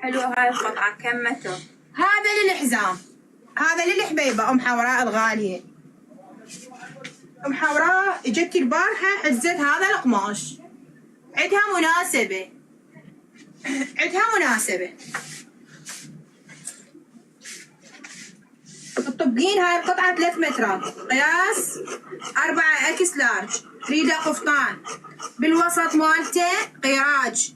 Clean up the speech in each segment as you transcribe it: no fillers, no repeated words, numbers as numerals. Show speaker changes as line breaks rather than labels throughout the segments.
حلوة هاي القطعة. كم متر؟
هذا للحزام، هذا للحبيبة ام حوراء الغالية. ام حوراء اجت البارحة حجزت هذا القماش، عندها مناسبة، عندها مناسبة. تطبقين هاي القطعة 3 مترات، قياس 4 اكس لارج، تريده قفطان، بالوسط مالته قراج،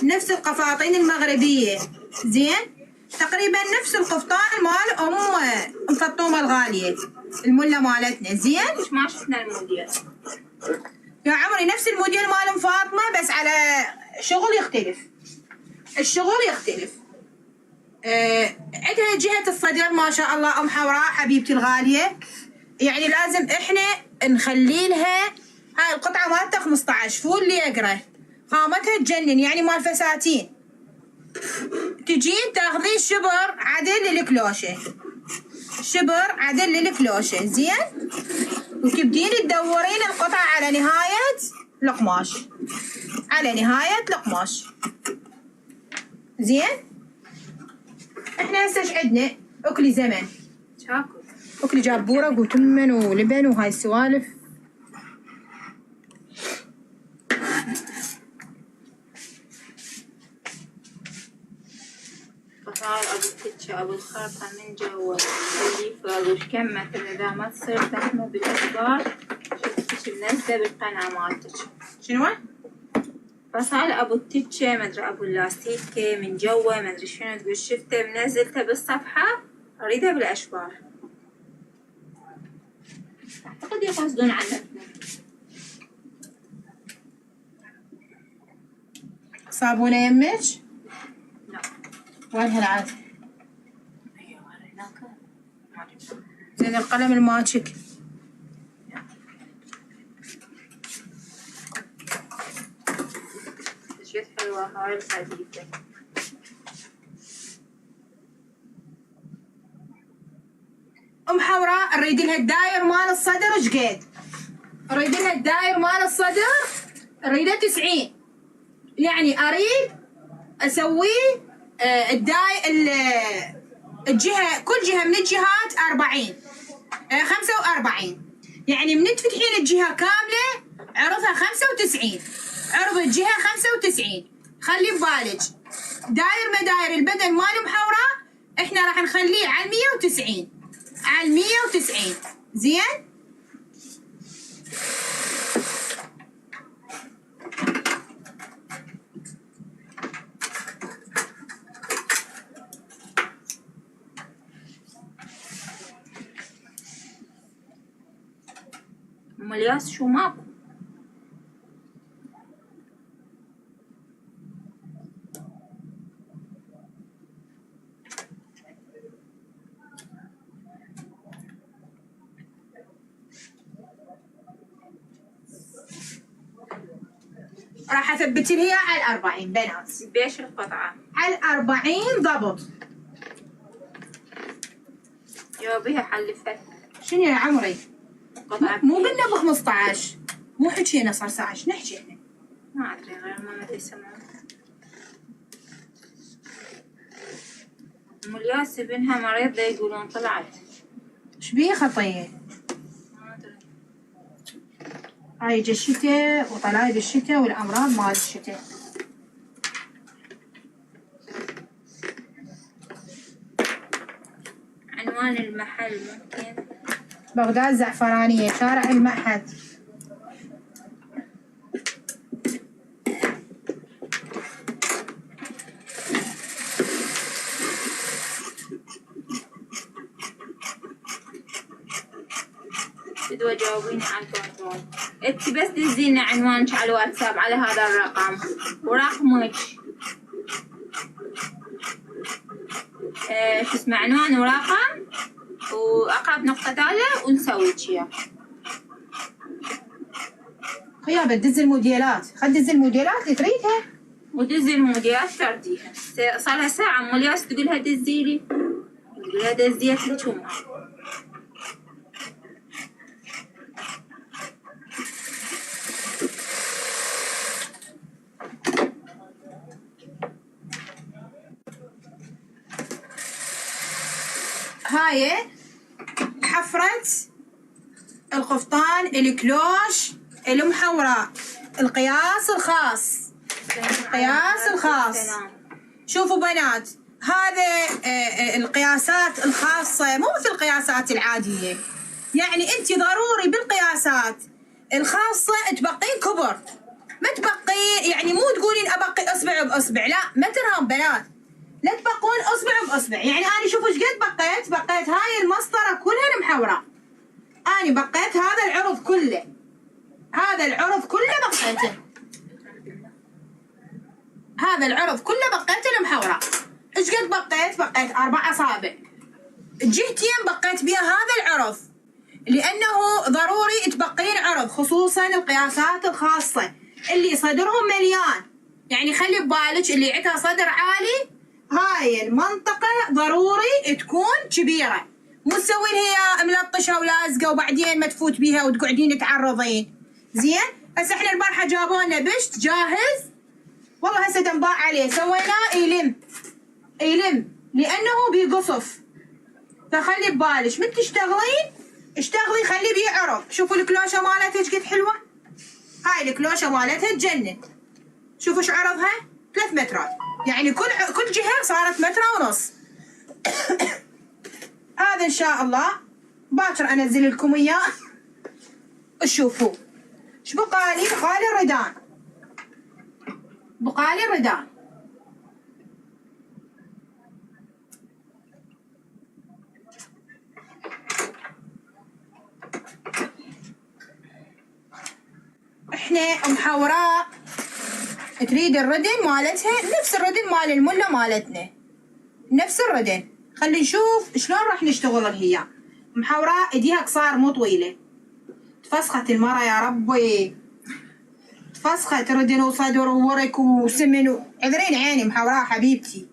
نفس القفاطين المغربية، زين؟ تقريبا نفس القفطان مال ام فطومة الغالية الملة مالتنا، زين؟
ما شفنا الموديل
يا عمري نفس الموديل مال ام فاطمة، بس على شغل يختلف، الشغل يختلف. عندها جهة الصدر ما شاء الله ام حوراء حبيبتي الغالية، يعني لازم احنا نخلي لها هاي القطعة مالتها 15 فول اللي يقرا، خامتها تجنن يعني مال فساتين. تجين تاخذين شبر عدل للكلوشة، شبر عدل للكلوشة، زين؟ وتبدين تدورين القطعة على نهاية القماش، على نهاية القماش، زين؟ احنا هسه ايش عندنا؟ اكلي زمن،
شاكو
اكلي جاب بورق وتمن ولبن وهاي السوالف.
قطار ابو التتشة ابو الخرطة من جوا اللي فوق كم متر اذا ما تصير زحمة بالاشبار شفتك منزلة بالقناة مالتك.
شنو؟
فصال ابو التتشة مدري ابو اللاستيكة من جوا مدري شنو تقول، شفته منزلته بالصفحة اريده بالاشبار. اعتقد يقصدون عنك.
صابونة يمك؟
لا.
وين هالعاد؟
ايوه هناك. ما جبت.
زين القلم الماتشك.
جد حلوة هاي الحديثة.
ام حوراء نريد لها الداير مال الصدر ايش قد؟ نريد لها الداير مال الصدر نريده 90، يعني اريد اسوي الجهة، كل جهة من الجهات 40 45، يعني من تفتحين الجهة كاملة عرضها 95، عرض الجهة 95. خلي ببالك داير مداير البدن مال ام حوراء احنا راح نخليه على 190، على 190، زين؟
ام الياس شو ماكو؟
راح اثبت لها على 40 بنات.
بيش القطعة؟
على 40 ضبط.
جاوبيها حلفت.
شنو يا عمري؟
قطعة
مو قلنا ب 15، مو حكينا صار ساعة ايش نحكي احنا؟
ما ادري غير ما يسمعون. ام الياس ابنها مريض يقولون طلعت.
ايش بيه خطيه؟
ما ادري.
هاي يجي الشتاء وطلايب الشتاء والامراض مال الشتاء.
عنوان المحل ممكن؟
بغداد زعفرانية، شارع المعهد.
بدو جاوبيني على الكنترول. انت بس دزينا عنوانك على الواتساب على هذا الرقم ورقمك. شو اسمه عنوان ورقم واقرب نقطة تالية ونسويك اياه.
خيا بدز الموديلات، خد دز الموديلات اللي تريدها.
ودزي الموديلات ترديها. صار لها ساعة ام الياس تقولها دزيلي، تقولها دزيت لك وما.
هاي حفرة القفطان الكلوش المحوراء، القياس الخاص. القياس الخاص. شوفوا بنات، هذا القياسات الخاصة مو مثل القياسات العادية. يعني انت ضروري بالقياسات الخاصة تبقين كبر، ما تبقي يعني مو تقولين ابقي اصبع باصبع، لا ما ترهم بنات، لا تبقون اصبع باصبع. يعني انا شوفوا ايش قد بقيت هاي المسطرة كلها المحورة، انا بقيت هذا العرض كله، هذا العرض كله بقيته، هذا العرض كله بقيته المحورة. ايش قد بقيت 4 أصابع. جهتين بقيت بها هذا العرض، لأنه ضروري تبقين عرض، خصوصا القياسات الخاصة اللي صدرهم مليان. يعني خلي ببالك اللي عندها صدر عالي هاي المنطقة ضروري تكون كبيرة، مو تسوين هي ملطشة ولازقة وبعدين ما تفوت بيها وتقعدين تعرضين. زين، هسه احنا البارحة جابوا لنا بشت جاهز، والله هسه تنباع عليه، سويناه يلم لأنه بيقصف. فخلي ببالك من تشتغلين اشتغلي خلي بيه عرض. شوفوا الكلوشة مالتها ايش قد حلوة، هاي الكلوشة مالتها تجنن. شوفوا ايش عرضها 3 مترات، يعني كل جهة صارت 1.5 متر. هذا ان شاء الله باكر انزل لكم اياه. شوفوا ايش بقالي الردان، بقالي الردان. احنا ام حوراء تريد الردن مالتها نفس الردن مال المله مالتنا، نفس الردن. خلي نشوف شلون راح نشتغل هي. ام حوراء ايديها قصار مو طويله، تفسخت المرة يا ربي، تفسخت ردن وصدر وورك وسمن عذرين عيني ام حوراء حبيبتي.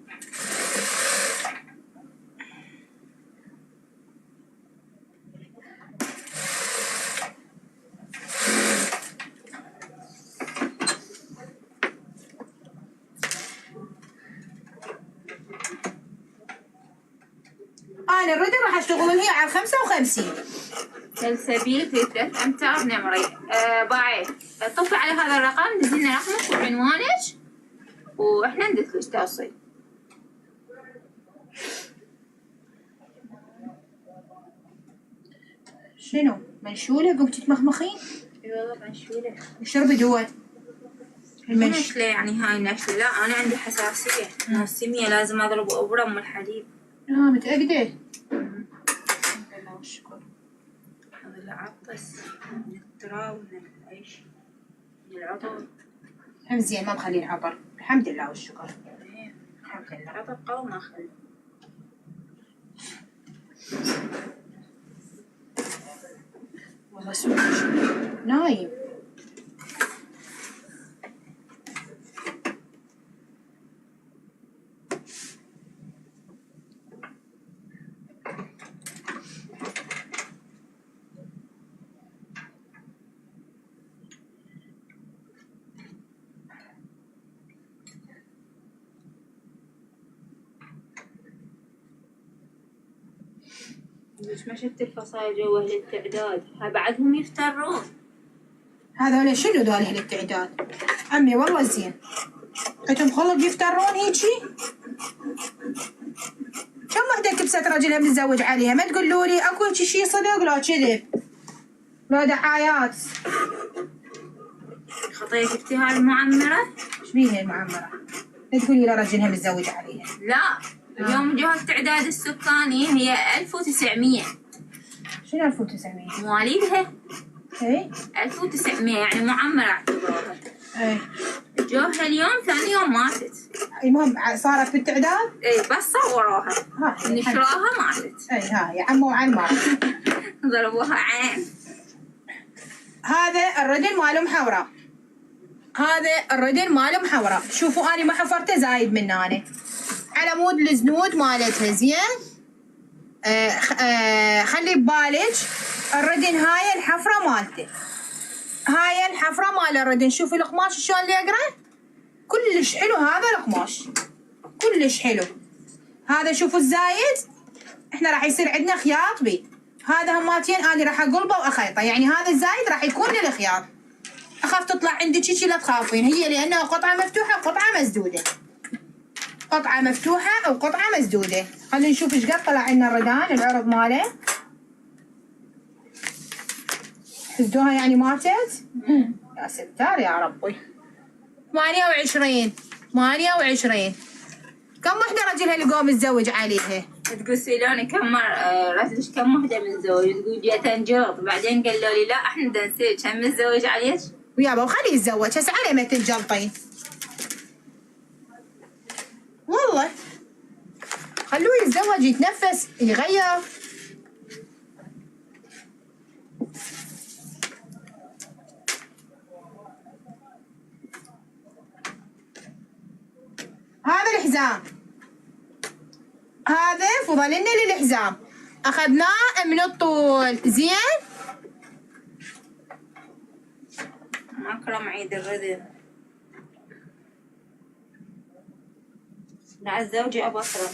أنا الردن راح أشتغل هي على 55
سلسبيل في 3 أمتار نمري. باعي اتصل على هذا الرقم، دزينا رقمك وعنوانك وإحنا ندزلك توصيل.
شنو منشولة قمتي تمخمخين؟
اي والله منشولة.
اشربي دواء.
نشلة يعني هاي نشلة، لا أنا عندي حساسية من السمية، لازم أضرب أبرة من الحليب.
متأكدة؟
الله والشكر. هذا العطس من التراب من العيش من العطر.
زين ما مخلين عطر، الحمد لله والشكر. الحمد لله.
العطر قوي ما خلي.
والله سوق نايم.
ليش ما شفت الفصايل جوا أهل التعداد؟ ها بعدهم يفترون.
هذول شنو ذول أهل التعداد؟ عمي والله زين. عندهم خلق يفترون هيجي؟ كم وحدة كبست رجلها متزوج عليها، ما تقولوا لي اكو هيجي شي صدق لو كذب. لو دعايات.
خطية افتهار المعمرة؟
ايش بيها المعمرة؟ لا تقولي لا رجلها متزوج عليها.
لا، اليوم جهة التعداد السكاني هي 1900.
شنو 1900؟
مواليدها
اي
1900 يعني معمرة اعتبروها.
اي
جوها اليوم ثاني يوم ماتت.
المهم صارت بالتعداد؟
اي بس صوروها نشروها ماتت.
اي هاي عمو وعمار
ضربوها عين.
هذا الردن مال ام حوراء، هذا الردن مال ام حوراء. شوفوا اني ما حفرته زايد من هنا على مود الزنود مالتها. زين خلي ببالك الردن هاي الحفرة مالته، هاي الحفرة مال الردن. شوفوا القماش شلون اللي يقرأ كلش حلو، هذا القماش كلش حلو. هذا شوفوا الزايد احنا راح يصير عندنا خياط بي. هذا هماتين انا راح اقلبه واخيطه، يعني هذا الزايد راح يكون للخياط. اخاف تطلع عندك شي لا تخافين، هي لانها قطعه مفتوحه وقطعه مسدوده. قطعه مفتوحه وقطعه مسدوده. خلينا نشوف ايش قد طلع لنا الردان العرض ماله. حسدوها يعني ماتت؟ يا ستار يا ربي. 28 كم وحده رجلها اللي قام متزوج عليها؟
تقول سيلوني كم مرة رجلش كم وحدة متزوج، تقول جيت انجلط بعدين قالوا لي لا احنا بدنا نسوي كم متزوج عليك؟
ويابا وخليه يتزوج هسه على ما تنجلطين. والله خلوه يتزوج يتنفس يغير. هذا الحزام، هذا فضل لنا للحزام اخذناه من الطول زين.
اكرم عيد الردن لا الزوجة ابو اكرم.